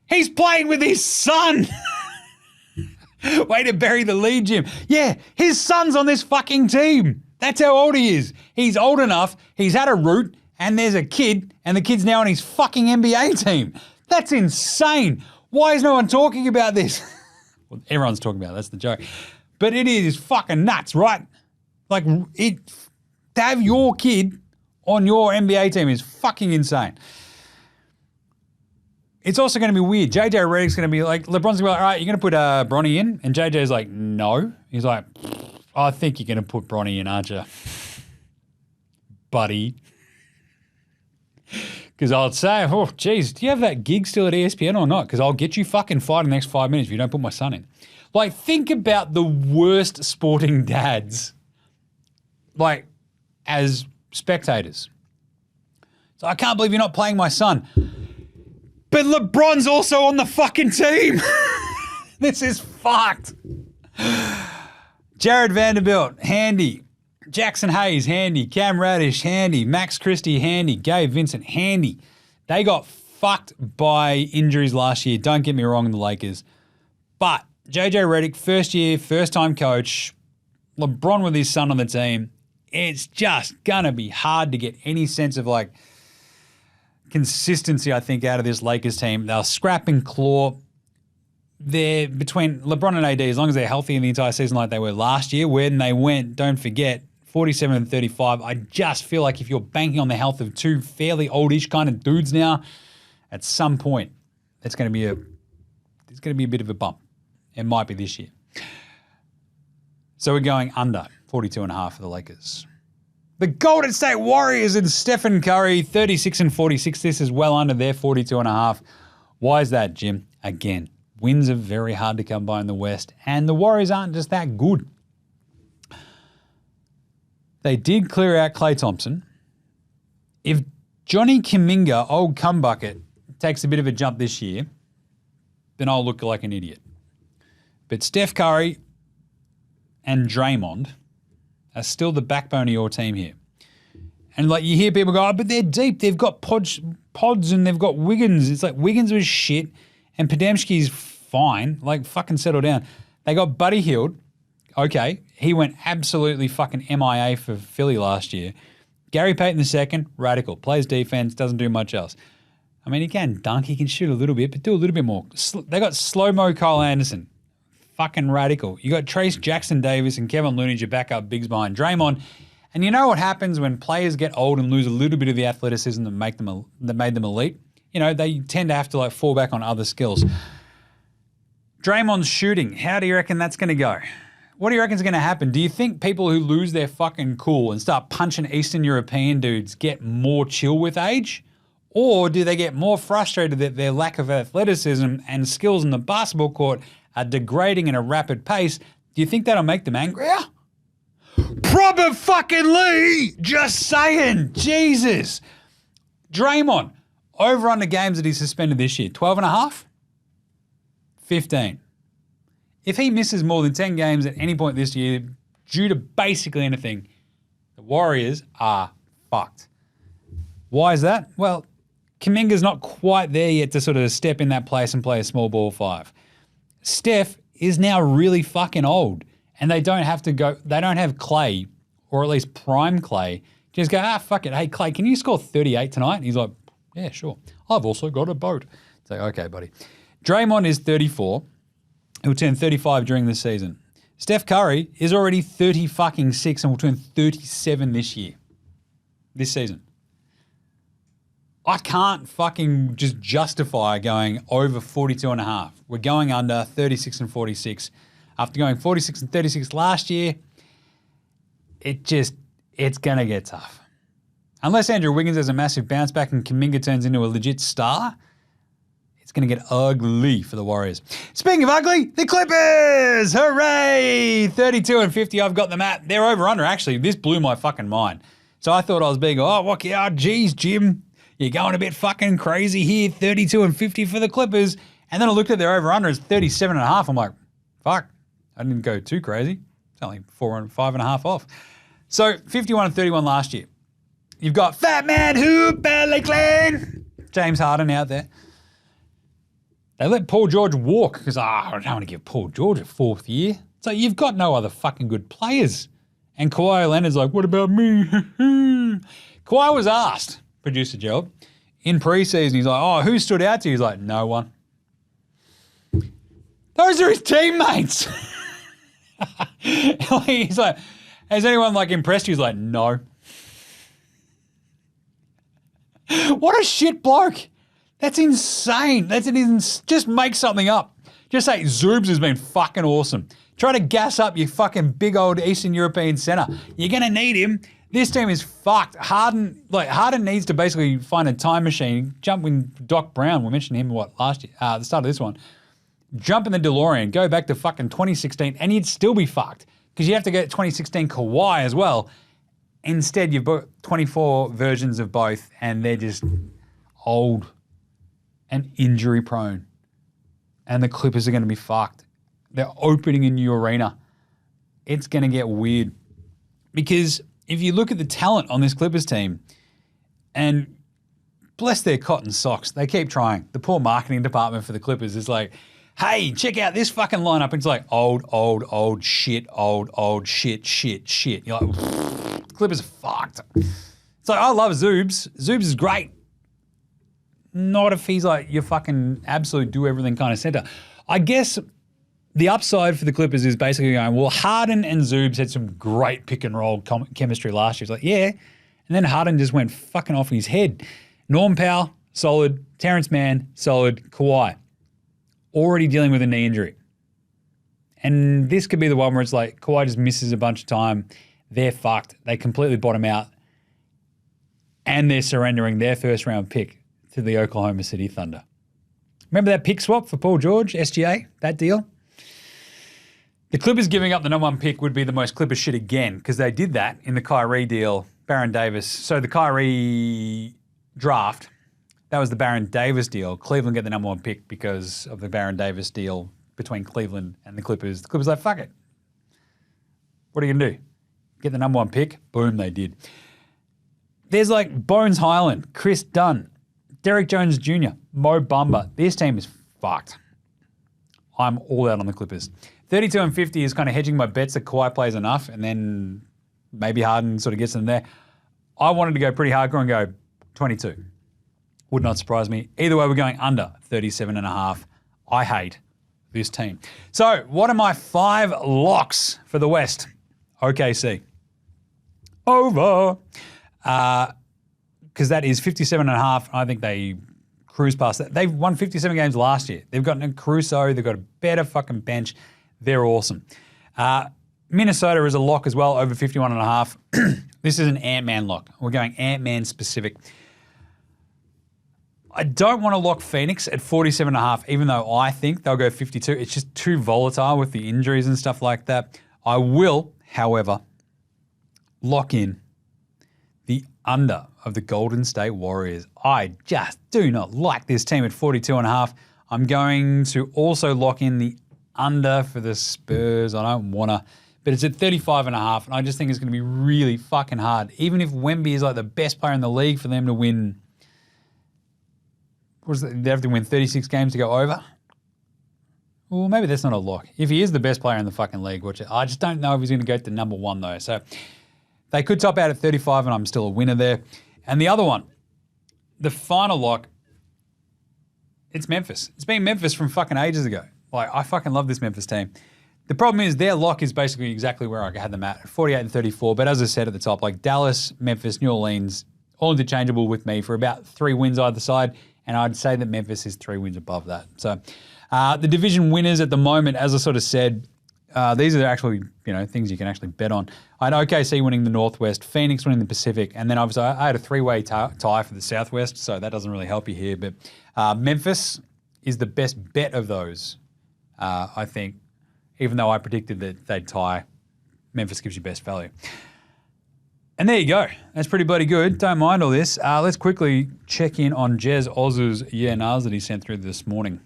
He's playing with his son. Way to bury the lead, Jim. Yeah, his son's on this fucking team. That's how old he is. He's old enough, he's had a root, and there's a kid, and the kid's now on his fucking NBA team. That's insane. Why is no one talking about this? Well, everyone's talking about it. That's the joke. But it is fucking nuts, right? Like, to have your kid on your NBA team is fucking insane. It's also going to be weird. JJ Redick's going to be like, LeBron's going to be like, all right, you're going to put Bronny in? And JJ's like, no. He's like, I think you're going to put Bronny in, aren't you? Buddy. Because I'll say, oh, geez, do you have that gig still at ESPN or not? Because I'll get you fucking fired in the next 5 minutes if you don't put my son in. Like, think about the worst sporting dads, like, as spectators. So I can't believe you're not playing my son. But LeBron's also on the fucking team. This is fucked. Jared Vanderbilt, handy. Jackson Hayes, handy. Cam Radish, handy. Max Christie, handy. Gabe Vincent, handy. They got fucked by injuries last year. Don't get me wrong, the Lakers. But JJ Redick, first year, first time coach. LeBron with his son on the team. It's just going to be hard to get any sense of like consistency, I think, out of this Lakers team. They'll scrap and claw. They're between LeBron and AD, as long as they're healthy in the entire season like they were last year, when they went, don't forget, 47-35. I just feel like if you're banking on the health of two fairly oldish kind of dudes now, at some point, it's going to be a bit of a bump. It might be this year. So we're going under 42.5 for the Lakers. The Golden State Warriors and Stephen Curry, 36 and 46. This is well under their 42.5. Why is that, Jim? Again, wins are very hard to come by in the West, and the Warriors aren't just that good. They did clear out Klay Thompson. If Johnny Kuminga, old cumbucket, takes a bit of a jump this year, then I'll look like an idiot. But Steph Curry and Draymond are still the backbone of your team here. And like you hear people go, oh, but they're deep. They've got pods and they've got Wiggins. It's like Wiggins was shit and Podziemski's fine. Like fucking settle down. They got Buddy Hield. Okay. He went absolutely fucking MIA for Philly last year. Gary Payton II, radical. Plays defense, doesn't do much else. I mean, he can dunk. He can shoot a little bit, but do a little bit more. They got slow-mo Kyle Anderson. Fucking radical. You got Trace Jackson-Davis and Kevin Looney, your backup bigs behind Draymond. And you know what happens when players get old and lose a little bit of the athleticism that made them elite? You know, they tend to have to like fall back on other skills. Draymond's shooting. How do you reckon that's going to go? What do you reckon is going to happen? Do you think people who lose their fucking cool and start punching Eastern European dudes get more chill with age? Or do they get more frustrated that their lack of athleticism and skills in the basketball court are degrading at a rapid pace? Do you think that'll make them angrier? Proper fucking Lee! Just saying. Jesus. Draymond, over on the games that he suspended this year, 12.5? 15. If he misses more than 10 games at any point this year due to basically anything, the Warriors are fucked. Why is that? Well, Kuminga's not quite there yet to sort of step in that place and play a small ball five. Steph is now really fucking old, and they don't have Klay, or at least prime Klay, just go, fuck it. Hey, Klay, can you score 38 tonight? And he's like, yeah, sure. I've also got a boat. It's like, okay, buddy. Draymond is 34. He'll turn 35 during the season. Steph Curry is already 36 and will turn 37 this season. I can't fucking just justify going over 42.5. We're going under 36 and 46. After going 46 and 36 last year, it's going to get tough. Unless Andrew Wiggins has a massive bounce back and Kuminga turns into a legit star, it's going to get ugly for the Warriors. Speaking of ugly, the Clippers! Hooray! 32 and 50, I've got them at. They're over under, actually. This blew my fucking mind. So I thought I was being, geez, Jim, you're going a bit fucking crazy here. 32 and 50 for the Clippers. And then I looked at their over under, it's 37.5. I'm like, fuck, I didn't go too crazy. It's only 5.5 off. So 51 and 31 last year. You've got Fat Man Hoop, Pelicans, James Harden out there. They let Paul George walk because, I don't want to give Paul George a fourth year. So you've got no other fucking good players. And Kawhi Leonard's like, what about me? Kawhi was asked, producer Joe, in preseason, he's like, who stood out to you? He's like, no one. Those are his teammates. He's like, has anyone like impressed you? He's like, no. What a shit bloke. That's insane. Just make something up. Just say Zoobs has been fucking awesome. Try to gas up your fucking big old Eastern European center. You're going to need him. This team is fucked. Harden needs to basically find a time machine. Jump with Doc Brown. We mentioned him, last year? The start of this one. Jump in the DeLorean. Go back to fucking 2016 and you'd still be fucked. Because you have to get 2016 Kawhi as well. Instead, you've got 24 versions of both and they're just old and injury prone. And the Clippers are going to be fucked. They're opening a new arena. It's going to get weird. Because if you look at the talent on this Clippers team, and bless their cotton socks, they keep trying. The poor marketing department for the Clippers is like, hey, check out this fucking lineup. It's like old shit, shit. You're like, Clippers are fucked. So I love Zoobs. Zoobs is great. Not if he's like your fucking absolute do everything kind of center. I guess the upside for the Clippers is basically going, well, Harden and Zoobs had some great pick and roll chemistry last year. It's like, yeah. And then Harden just went fucking off his head. Norm Powell, solid. Terrence Mann, solid. Kawhi, already dealing with a knee injury. And this could be the one where it's like Kawhi just misses a bunch of time. They're fucked. They completely bottom out. And they're surrendering their first round pick to the Oklahoma City Thunder. Remember that pick swap for Paul George, SGA, that deal? The Clippers giving up the number one pick would be the most Clipper shit again because they did that in the Kyrie deal, Baron Davis. So the Kyrie draft, that was the Baron Davis deal. Cleveland get the number one pick because of the Baron Davis deal between Cleveland and the Clippers. The Clippers like, fuck it. What are you going to do? Get the number one pick? Boom, they did. There's like Bones Highland, Chris Dunn, Derek Jones Jr., Mo Bamba. This team is fucked. I'm all out on the Clippers. 32 and 50 is kind of hedging my bets that Kawhi plays enough and then maybe Harden sort of gets them there. I wanted to go pretty hardcore and go 22. Would not surprise me. Either way, we're going under 37.5. I hate this team. So what are my 5 locks for the West? OKC. Over. Because that is 57.5. I think they cruise past that. They've won 57 games last year. They've got a Caruso. They've got a better fucking bench. They're awesome. Minnesota is a lock as well, over 51.5. This is an Ant-Man lock. We're going Ant-Man specific. I don't want to lock Phoenix at 47.5, even though I think they'll go 52. It's just too volatile with the injuries and stuff like that. I will, however, lock in the under of the Golden State Warriors. I just do not like this team at 42.5. I'm going to also lock in the under for the Spurs. I don't want to, but it's at 35.5, and I just think it's going to be really fucking hard. Even if Wemby is like the best player in the league for them to win, they have to win 36 games to go over? Well, maybe that's not a lock. If he is the best player in the fucking league, which I just don't know if he's going to go to number one though. So they could top out at 35 and I'm still a winner there. And the other one, the final lock, it's Memphis. It's been Memphis from fucking ages ago. Like, I fucking love this Memphis team. The problem is their lock is basically exactly where I had them at 48 and 34. But as I said at the top, like Dallas, Memphis, New Orleans, all interchangeable with me for about 3 wins either side. And I'd say that Memphis is 3 wins above that. So the division winners at the moment, as I sort of said, these are actually, things you can actually bet on. I had OKC winning the Northwest, Phoenix winning the Pacific, and then obviously I had a 3-way tie for the Southwest, so that doesn't really help you here. But Memphis is the best bet of those, I think, even though I predicted that they'd tie. Memphis gives you best value. And there you go. That's pretty bloody good. Don't mind all this. Let's quickly check in on Jez Oz's yeah-nahs that he sent through this morning.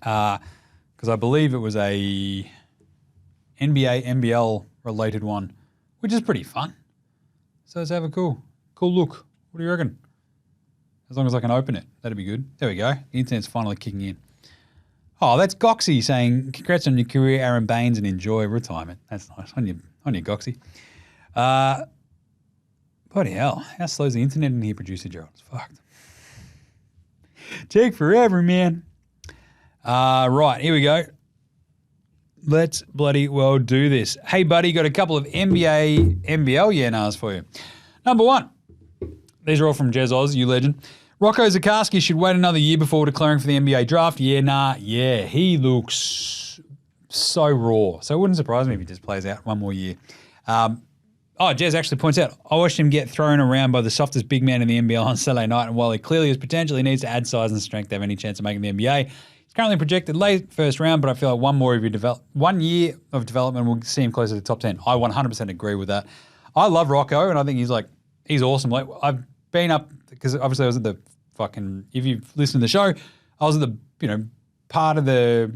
Because I believe it was a NBA, NBL related one, which is pretty fun. So let's have a cool look. What do you reckon? As long as I can open it, that'd be good. There we go. The internet's finally kicking in. Oh, that's Goxie saying, congrats on your career, Aaron Baines, and enjoy retirement. That's nice. On you, Goxie. Bloody hell. How slow's the internet in here, producer Gerald? It's fucked. Take forever, man. Right, here we go. Let's bloody well do this. Hey, buddy, got a couple of NBA, NBL yeah-nahs for you. Number 1. These are all from Jez Oz, you legend. Rocco Zakarsky should wait another year before declaring for the NBA draft. Yeah, nah, yeah. He looks so raw. So it wouldn't surprise me if he just plays out one more year. Jez actually points out, I watched him get thrown around by the softest big man in the NBL on Saturday night, and while he clearly has potential, he needs to add size and strength to have any chance of making the NBA. He's currently projected late first round, but I feel like 1 year of development will see him closer to the top 10. I 100% agree with that. I love Rocco, and I think he's awesome. Like, I've been up, because obviously I was at the fucking, if you've listened to the show, I was at the, part of the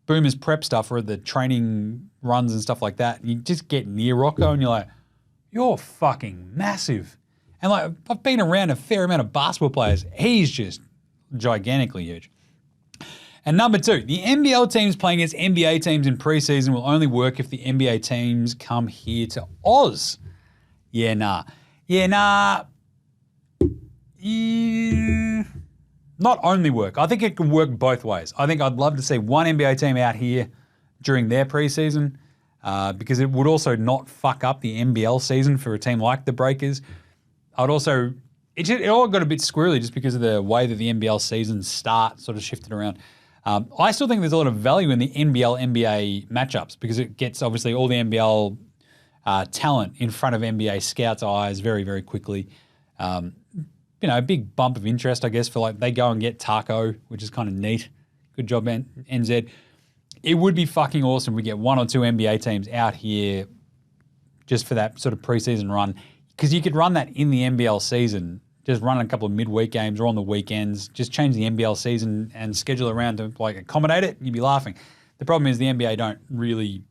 Boomers prep stuff or the training runs and stuff like that. And you just get near Rocco and you're like, you're fucking massive. And like, I've been around a fair amount of basketball players. He's just gigantically huge. And number 2, the NBL teams playing against NBA teams in preseason will only work if the NBA teams come here to Oz. Yeah, nah. Not only work. I think it can work both ways. I think I'd love to see one NBA team out here during their preseason because it would also not fuck up the NBL season for a team like the Breakers. It all got a bit squirrely just because of the way that the NBL seasons start, sort of shifted around. I still think there's a lot of value in the NBL-NBA matchups because it gets obviously all the NBL talent in front of NBA scouts' eyes very, very quickly. A big bump of interest, I guess, for like they go and get Taco, which is kind of neat. Good job, NZ. It would be fucking awesome if we get one or two NBA teams out here just for that sort of preseason run because you could run that in the NBL season, just run a couple of midweek games or on the weekends, just change the NBL season and schedule around to like accommodate it and you'd be laughing. The problem is the NBA don't really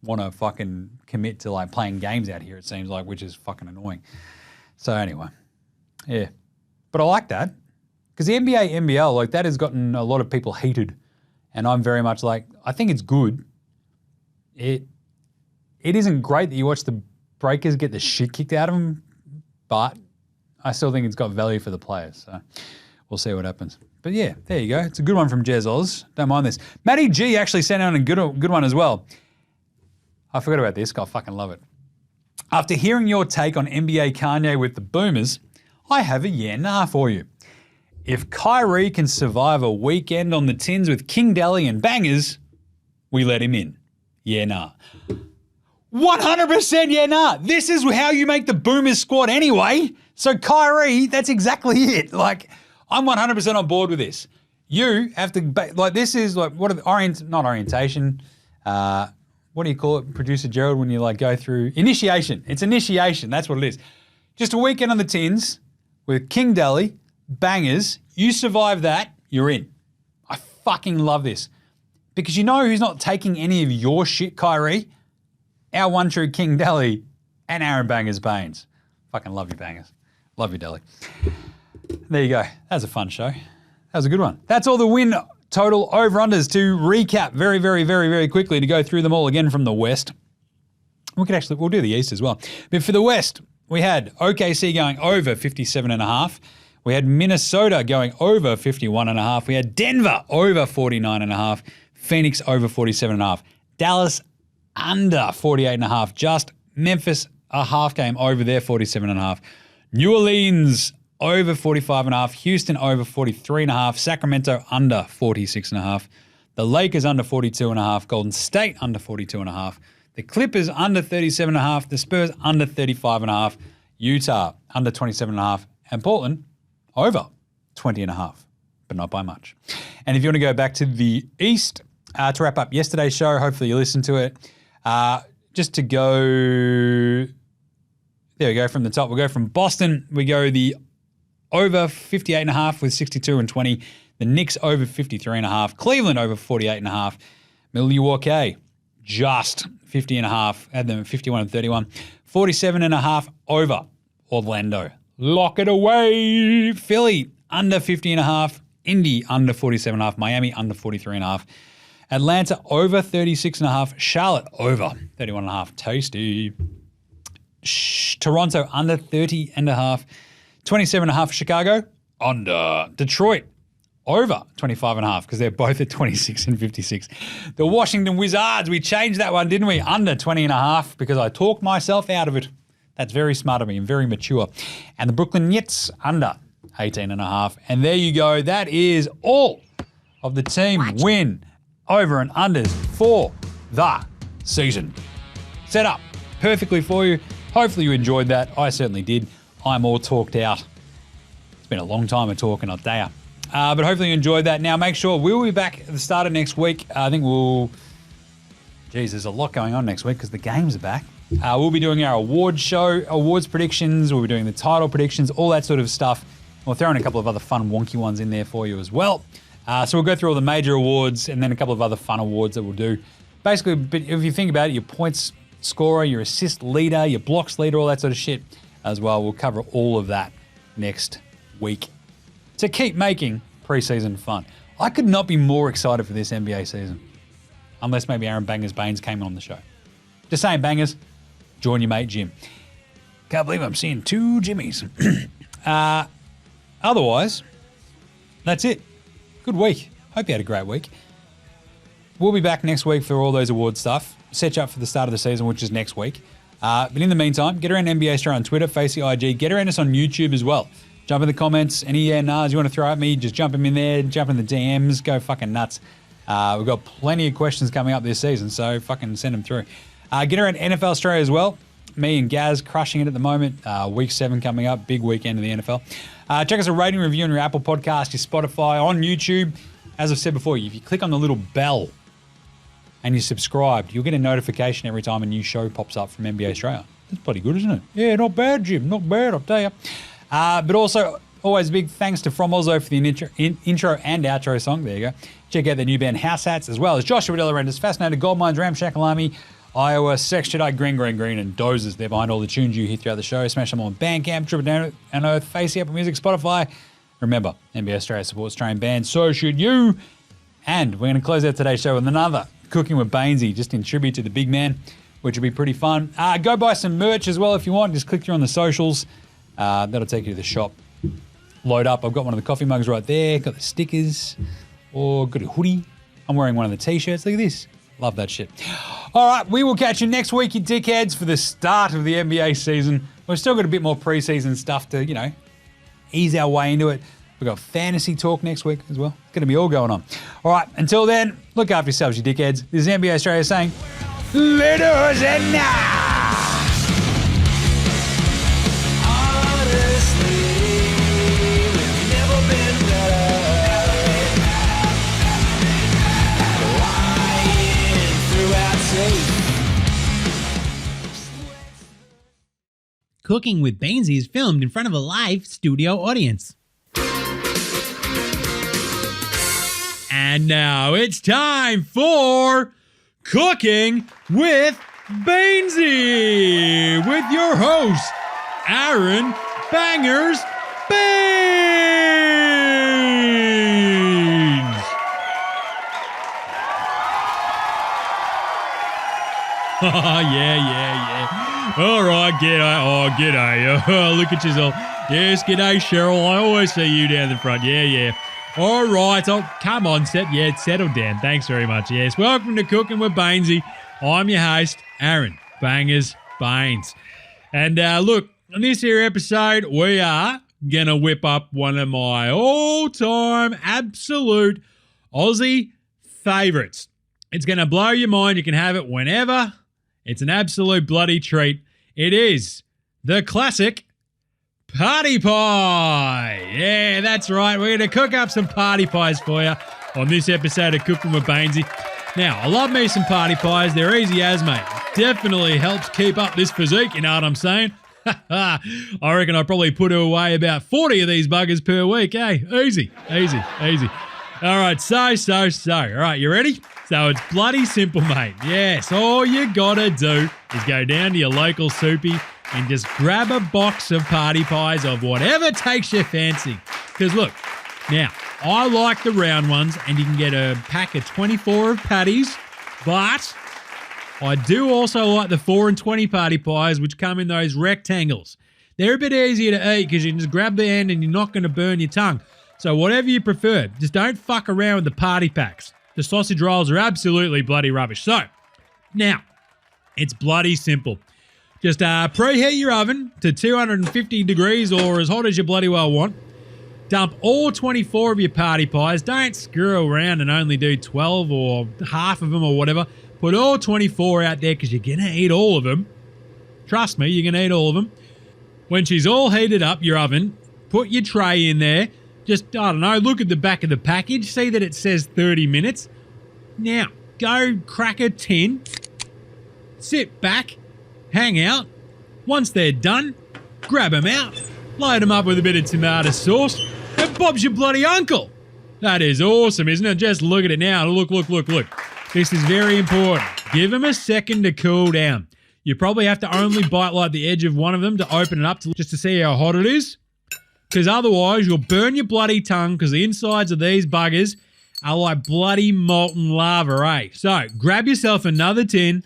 want to fucking commit to like playing games out here, it seems like, which is fucking annoying. So anyway, yeah. But I like that because the NBA, NBL, like that has gotten a lot of people heated and I'm very much like, I think it's good. It isn't great that you watch the Breakers get the shit kicked out of them, but I still think it's got value for the players. So we'll see what happens. But yeah, there you go. It's a good one from Jez Oz. Don't mind this. Matty G actually sent out a good one as well. I forgot about this. I fucking love it. After hearing your take on NBA Kanye with the Boomers, I have a yeah nah for you. If Kyrie can survive a weekend on the tins with King Deli and bangers, we let him in. Yeah nah. 100% yeah nah. This is how you make the Boomers squad anyway. So Kyrie, that's exactly it. Like, I'm 100% on board with this. You have to, like, this is like, what are the, not orientation, what do you call it, Producer Gerald, when you like go through, initiation. It's initiation, that's what it is. Just a weekend on the tins with King Deli, bangers, you survive that, you're in. I fucking love this. Because you know who's not taking any of your shit, Kyrie? Our one true King Deli and Aaron Bangers Baines. Fucking love you, Bangers. Love you, Deli. There you go. That was a fun show. That was a good one. That's all the win total over-unders to recap very, very, very, very quickly to go through them all again from the West. We'll do the East as well. But for the West, we had OKC going over 57.5. We had Minnesota going over 51.5. We had Denver over 49.5. Phoenix over 47.5. Dallas under 48.5. Just Memphis a half game over their 47.5. New Orleans over 45.5. Houston over 43.5. Sacramento under 46.5. The Lakers under 42.5. Golden State under 42.5. The Clippers under 37.5. The Spurs under 35.5. Utah under 27.5. And Portland over 20.5, but not by much. And if you want to go back to the East to wrap up yesterday's show, hopefully you listened to it. Just to go, there we go from the top. We'll go from Boston. We go the over 58.5 with 62 and 20. The Knicks over 53.5. Cleveland over 48.5. Milwaukee just 50.5. Had them at 51 and 31. 47.5 over Orlando. Lock it away. Philly under 50.5. Indy under 47.5. Miami under 43.5. Atlanta over 36.5. Charlotte over 31.5. Tasty. Toronto under 30.5. 27.5. Chicago under. Detroit over 25.5 because they're both at 26 and 56. The Washington Wizards, we changed that one, didn't we? Under 20.5 because I talked myself out of it. That's very smart of me and very mature. And the Brooklyn Nets under 18.5. And there you go. That is all of the team win over and unders for the season. Set up perfectly for you. Hopefully you enjoyed that. I certainly did. I'm all talked out. It's been a long time of talking, I'll tell you. But hopefully you enjoyed that. Now make sure we'll be back at the start of next week. I think there's a lot going on next week because the games are back. We'll be doing our awards predictions. We'll be doing the title predictions, all that sort of stuff. We'll throw in a couple of other fun wonky ones in there for you as well. So we'll go through all the major awards and then a couple of other fun awards that we'll do. Basically, but if you think about it, your points scorer, your assist leader, your blocks leader, all that sort of shit as well. We'll cover all of that next week to keep making preseason fun. I could not be more excited for this NBA season. Unless maybe Aaron Bangers Baines came on the show. Just saying, Bangers, join your mate Jim. Can't believe I'm seeing two Jimmys. Otherwise, that's it. Good week. Hope you had a great week. We'll be back next week for all those award stuff. Set you up for the start of the season, which is next week. But in the meantime, get around NBA Straya on Twitter, Facey IG. Get around us on YouTube as well. Jump in the comments. Any nahs you want to throw at me, just jump them in there. Jump in the DMs. Go fucking nuts. We've got plenty of questions coming up this season, so fucking send them through. Get around NFL Australia as well. Me and Gaz crushing it at the moment. Week 7 coming up. Big weekend in the NFL. Check us a rating review on your Apple Podcast, your Spotify, on YouTube. As I've said before, if you click on the little bell and you're subscribed, you'll get a notification every time a new show pops up from NBA Australia. That's pretty good, isn't it? Yeah, not bad, Jim. Not bad, I'll tell you. But also, always a big thanks to From Ozzo for the intro and outro song. There you go. Check out the new band House Hats, as well as Joshua Delarendis, Fascinated, Goldmines, Ramshackle Army, Iowa, Sex Jedi, Green, and Dozers. They're behind all the tunes you hear throughout the show. Smash them on Bandcamp, Triple Down and Earth, Facey, Apple Music, Spotify. Remember, NBA Australia supports Australian bands, so should you. And we're going to close out today's show with another Cooking with Baynesy, just in tribute to the big man, which will be pretty fun. Go buy some merch as well if you want. Just click through on the socials. That'll take you to the shop. Load up. I've got one of the coffee mugs right there. Got the stickers. Or got a hoodie. I'm wearing one of the t-shirts. Look at this. Love that shit. All right, we will catch you next week, you dickheads, for the start of the NBA season. We've still got a bit more preseason stuff to, ease our way into it. We've got fantasy talk next week as well. It's going to be all going on. All right, until then, look after yourselves, you dickheads. This is NBA Australia saying, Letters and now. Cooking with Baynesy is filmed in front of a live studio audience. And now it's time for Cooking with Baynesy with your host, Aaron Bangers Baines. Oh, yeah. All right, g'day. Oh, g'day. Oh, look at yourself. Yes, g'day, Cheryl. I always see you down the front. Yeah. All right. Oh, come on, settle down. Thanks very much. Yes, welcome to Cooking with Baynesy. I'm your host, Aaron Bangers Baines. And look, on this here episode, we are going to whip up one of my all-time absolute Aussie favourites. It's going to blow your mind. You can have it whenever. It's an absolute bloody treat. It is the classic party pie. Yeah, that's right. We're going to cook up some party pies for you on this episode of Cooking with Baynesy. Now, I love me some party pies. They're easy as, mate. Definitely helps keep up this physique, you know what I'm saying? I reckon I probably put away about 40 of these buggers per week, eh? Easy. All right, so. All right, you ready? So it's bloody simple, mate. Yes, all you gotta do is go down to your local soupy and just grab a box of party pies of whatever takes your fancy. Because look, now, I like the round ones, and you can get a pack of 24 of patties, but I do also like the 4 and 20 party pies, which come in those rectangles. They're a bit easier to eat because you can just grab the end and you're not going to burn your tongue. So whatever you prefer, just don't fuck around with the party packs. The sausage rolls are absolutely bloody rubbish. So, now, it's bloody simple. Just preheat your oven to 250 degrees or as hot as you bloody well want. Dump all 24 of your party pies. Don't screw around and only do 12 or half of them or whatever. Put all 24 out there because you're going to eat all of them. Trust me, you're going to eat all of them. When she's all heated up, your oven, put your tray in there. Just, I don't know, look at the back of the package. See that it says 30 minutes. Now, go crack a tin. Sit back. Hang out. Once they're done, grab them out. Load them up with a bit of tomato sauce. And Bob's your bloody uncle. That is awesome, isn't it? Just look at it now. Look. This is very important. Give them a second to cool down. You probably have to only bite like the edge of one of them to open it up just to see how hot it is. Because otherwise, you'll burn your bloody tongue because the insides of these buggers are like bloody molten lava, eh? So, grab yourself another tin.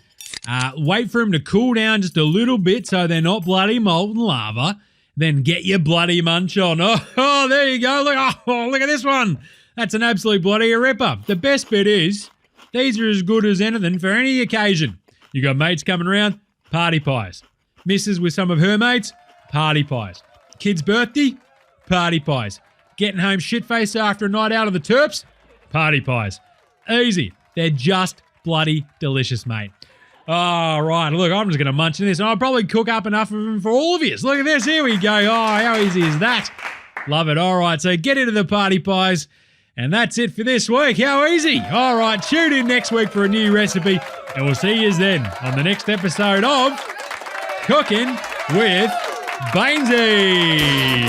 Wait for them to cool down just a little bit so they're not bloody molten lava. Then get your bloody munch on. Oh, there you go. Look at this one. That's an absolute bloody ripper. The best bit is, these are as good as anything for any occasion. You got mates coming around, party pies. Missus with some of her mates, party pies. Kid's birthday, Party pies. Getting home shit-faced after a night out on the Terps? Party pies. Easy. They're just bloody delicious, mate. All right, look, I'm just going to munch in this, and I'll probably cook up enough of them for all of you. Look at this. Here we go. Oh, how easy is that? Love it. All right, so get into the party pies, and that's it for this week. How easy. All right, tune in next week for a new recipe, and we'll see you then on the next episode of Cooking with Baynesy.